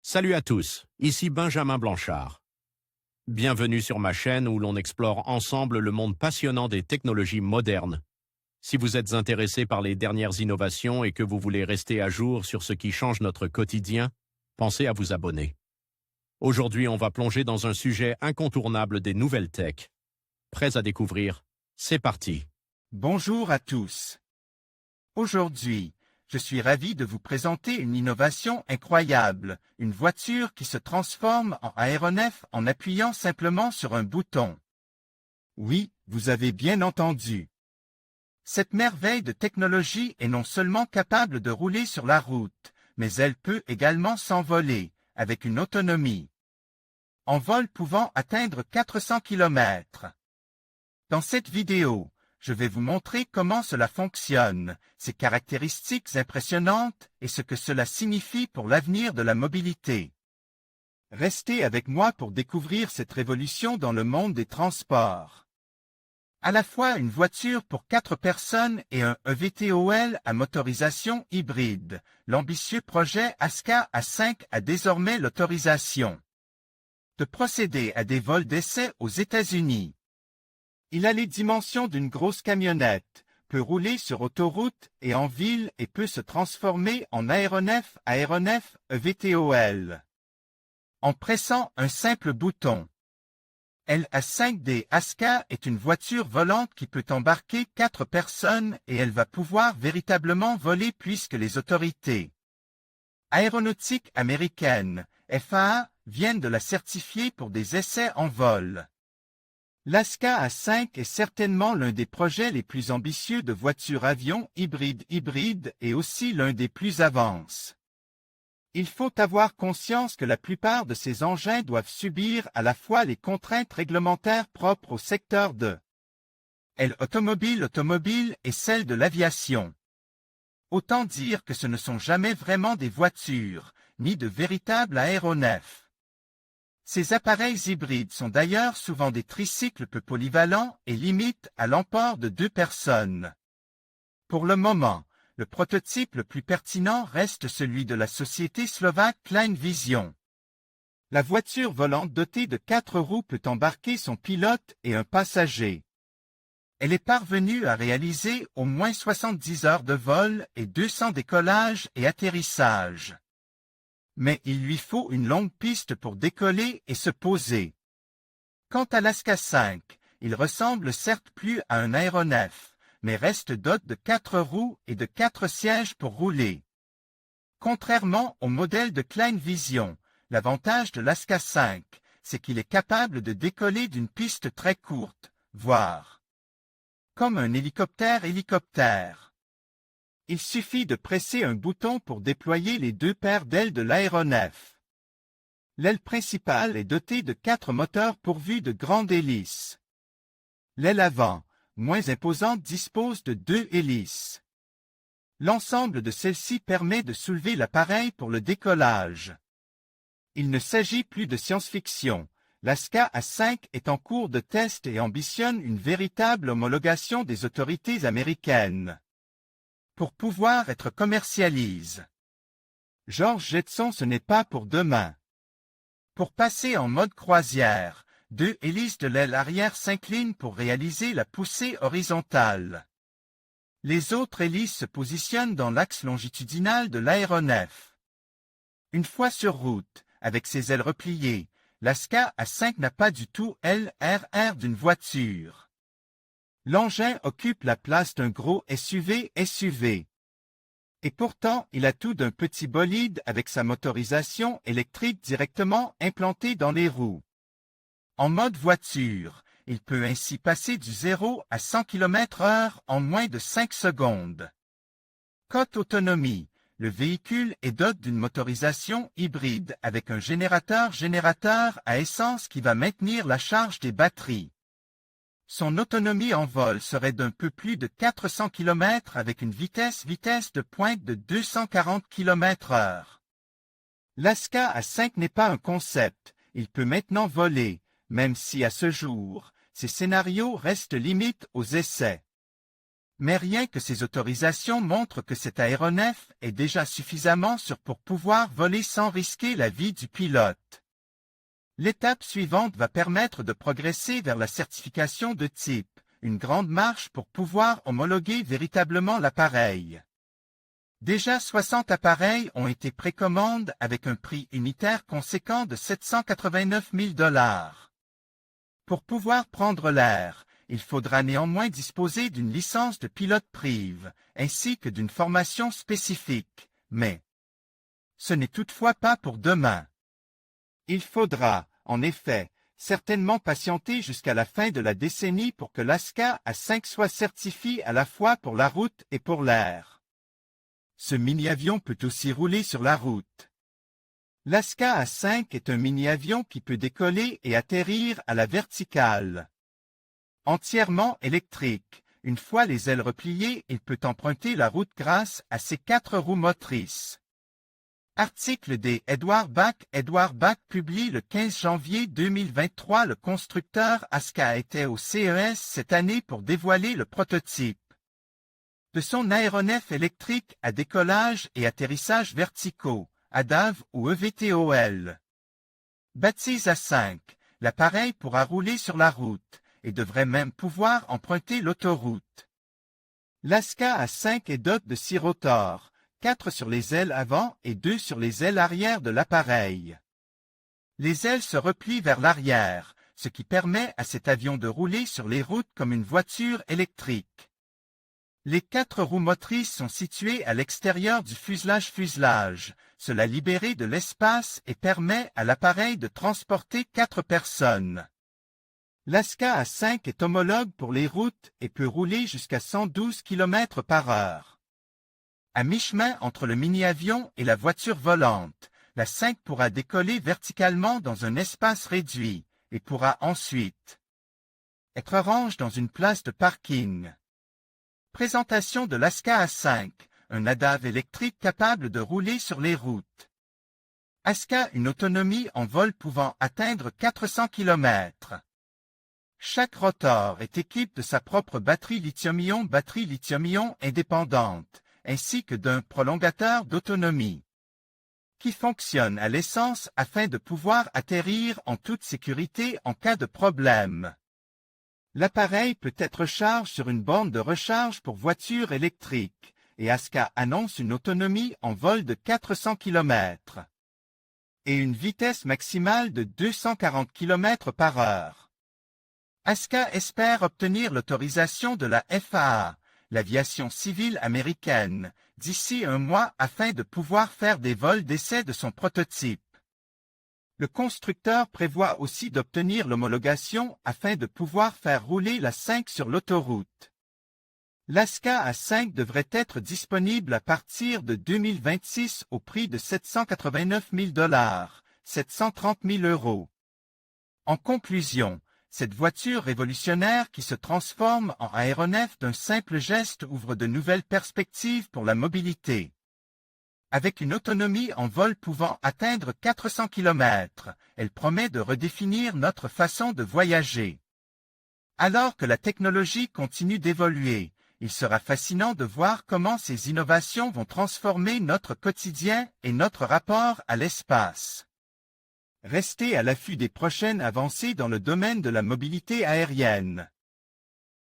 Salut à tous, ici Benjamin Blanchard. Bienvenue sur ma chaîne où l'on explore ensemble le monde passionnant des technologies modernes. Si vous êtes intéressé par les dernières innovations et que vous voulez rester à jour sur ce qui change notre quotidien, pensez à vous abonner. Aujourd'hui, on va plonger dans un sujet incontournable des nouvelles tech. Prêts à découvrir? C'est parti! Bonjour à tous. Aujourd'hui, je suis ravi de vous présenter une innovation incroyable, une voiture qui se transforme en aéronef en appuyant simplement sur un bouton. Oui, vous avez bien entendu. Cette merveille de technologie est non seulement capable de rouler sur la route, mais elle peut également s'envoler, avec une autonomie en vol pouvant atteindre 400 km. Dans cette vidéo, je vais vous montrer comment cela fonctionne, ses caractéristiques impressionnantes et ce que cela signifie pour l'avenir de la mobilité. Restez avec moi pour découvrir cette révolution dans le monde des transports. À la fois une voiture pour 4 personnes et un eVTOL à motorisation hybride, l'ambitieux projet Aska A5 a désormais l'autorisation de procéder à des vols d'essai aux États-Unis. Il a les dimensions d'une grosse camionnette, peut rouler sur autoroute et en ville et peut se transformer en aéronef eVTOL en pressant un simple bouton. l'A5D Aska est une voiture volante qui peut embarquer 4 personnes et elle va pouvoir véritablement voler puisque les autorités aéronautiques américaines, FAA, viennent de la certifier pour des essais en vol. L'Aska A5 est certainement l'un des projets les plus ambitieux de voiture-avion hybride et aussi l'un des plus avancés. Il faut avoir conscience que la plupart de ces engins doivent subir à la fois les contraintes réglementaires propres au secteur de l'automobile et celle de l'aviation. Autant dire que ce ne sont jamais vraiment des voitures, ni de véritables aéronefs. Ces appareils hybrides sont d'ailleurs souvent des tricycles peu polyvalents et limitent à l'emport de 2 personnes. Pour le moment, le prototype le plus pertinent reste celui de la société slovaque Klein Vision. La voiture volante dotée de 4 roues peut embarquer son pilote et un passager. Elle est parvenue à réaliser au moins 70 heures de vol et 200 décollages et atterrissages. Mais il lui faut une longue piste pour décoller et se poser. Quant à l'Aska 5, il ressemble certes plus à un aéronef, mais reste doté de 4 roues et de 4 sièges pour rouler. Contrairement au modèle de Klein Vision, l'avantage de l'Aska 5, c'est qu'il est capable de décoller d'une piste très courte, voire comme un hélicoptère. Il suffit de presser un bouton pour déployer les 2 paires d'ailes de l'aéronef. L'aile principale est dotée de 4 moteurs pourvus de grandes hélices. L'aile avant, moins imposante, dispose de 2 hélices. L'ensemble de celles-ci permet de soulever l'appareil pour le décollage. Il ne s'agit plus de science-fiction. L'Aska A5 est en cours de test et ambitionne une véritable homologation des autorités américaines pour pouvoir être commercialisé. George Jetson, ce n'est pas pour demain. Pour passer en mode croisière, 2 hélices de l'aile arrière s'inclinent pour réaliser la poussée horizontale. Les autres hélices se positionnent dans l'axe longitudinal de l'aéronef. Une fois sur route, avec ses ailes repliées, l'Aska A5 n'a pas du tout l'RR d'une voiture. L'engin occupe la place d'un gros SUV. Et pourtant, il a tout d'un petit bolide avec sa motorisation électrique directement implantée dans les roues. En mode voiture, il peut ainsi passer du 0 à 100 km/h en moins de 5 secondes. Côté autonomie, le véhicule est doté d'une motorisation hybride avec un générateur à essence qui va maintenir la charge des batteries. Son autonomie en vol serait d'un peu plus de 400 km avec une vitesse de pointe de 240 km/h. L'Aska A5 n'est pas un concept, il peut maintenant voler, même si à ce jour, ces scénarios restent limites aux essais. Mais rien que ces autorisations montrent que cet aéronef est déjà suffisamment sûr pour pouvoir voler sans risquer la vie du pilote. L'étape suivante va permettre de progresser vers la certification de type, une grande marche pour pouvoir homologuer véritablement l'appareil. Déjà 60 appareils ont été précommandés avec un prix unitaire conséquent de 789 000 $. Pour pouvoir prendre l'air, il faudra néanmoins disposer d'une licence de pilote prive, ainsi que d'une formation spécifique, mais ce n'est toutefois pas pour demain. Il faudra, en effet, certainement patienter jusqu'à la fin de la décennie pour que l'ASCA A5 soit certifié à la fois pour la route et pour l'air. Ce mini-avion peut aussi rouler sur la route. L'ASCA A5 est un mini-avion qui peut décoller et atterrir à la verticale. Entièrement électrique, une fois les ailes repliées, il peut emprunter la route grâce à ses 4 roues motrices. Article des Edward Bach publié le 15 janvier 2023. Le constructeur ASCA était au CES cette année pour dévoiler le prototype de son aéronef électrique à décollage et atterrissage verticaux, ADAV ou EVTOL. Baptisé A5, l'appareil pourra rouler sur la route et devrait même pouvoir emprunter l'autoroute. L'ASCA A5 est doté de 6 rotors, 4 sur les ailes avant et 2 sur les ailes arrière de l'appareil. Les ailes se replient vers l'arrière, ce qui permet à cet avion de rouler sur les routes comme une voiture électrique. Les 4 roues motrices sont situées à l'extérieur du fuselage. Cela libère de l'espace et permet à l'appareil de transporter 4 personnes. L'ASCA A5 est homologue pour les routes et peut rouler jusqu'à 112 km/h. À mi-chemin entre le mini-avion et la voiture volante, la 5 pourra décoller verticalement dans un espace réduit et pourra ensuite être rangée dans une place de parking. Présentation de l'ASCA A5, un ADAV électrique capable de rouler sur les routes. ASCA, une autonomie en vol pouvant atteindre 400 km. Chaque rotor est équipé de sa propre batterie lithium-ion indépendante, ainsi que d'un prolongateur d'autonomie, qui fonctionne à l'essence afin de pouvoir atterrir en toute sécurité en cas de problème. L'appareil peut être chargé sur une borne de recharge pour voitures électriques, et ASCA annonce une autonomie en vol de 400 km et une vitesse maximale de 240 km/h. ASCA espère obtenir l'autorisation de la FAA, l'aviation civile américaine, d'ici un mois afin de pouvoir faire des vols d'essai de son prototype. Le constructeur prévoit aussi d'obtenir l'homologation afin de pouvoir faire rouler la 5 sur l'autoroute. L'ASCA A5 devrait être disponible à partir de 2026 au prix de 789 000 $, 730 000 €. En conclusion, cette voiture révolutionnaire qui se transforme en aéronef d'un simple geste ouvre de nouvelles perspectives pour la mobilité. Avec une autonomie en vol pouvant atteindre 400 km, elle promet de redéfinir notre façon de voyager. Alors que la technologie continue d'évoluer, il sera fascinant de voir comment ces innovations vont transformer notre quotidien et notre rapport à l'espace. Restez à l'affût des prochaines avancées dans le domaine de la mobilité aérienne.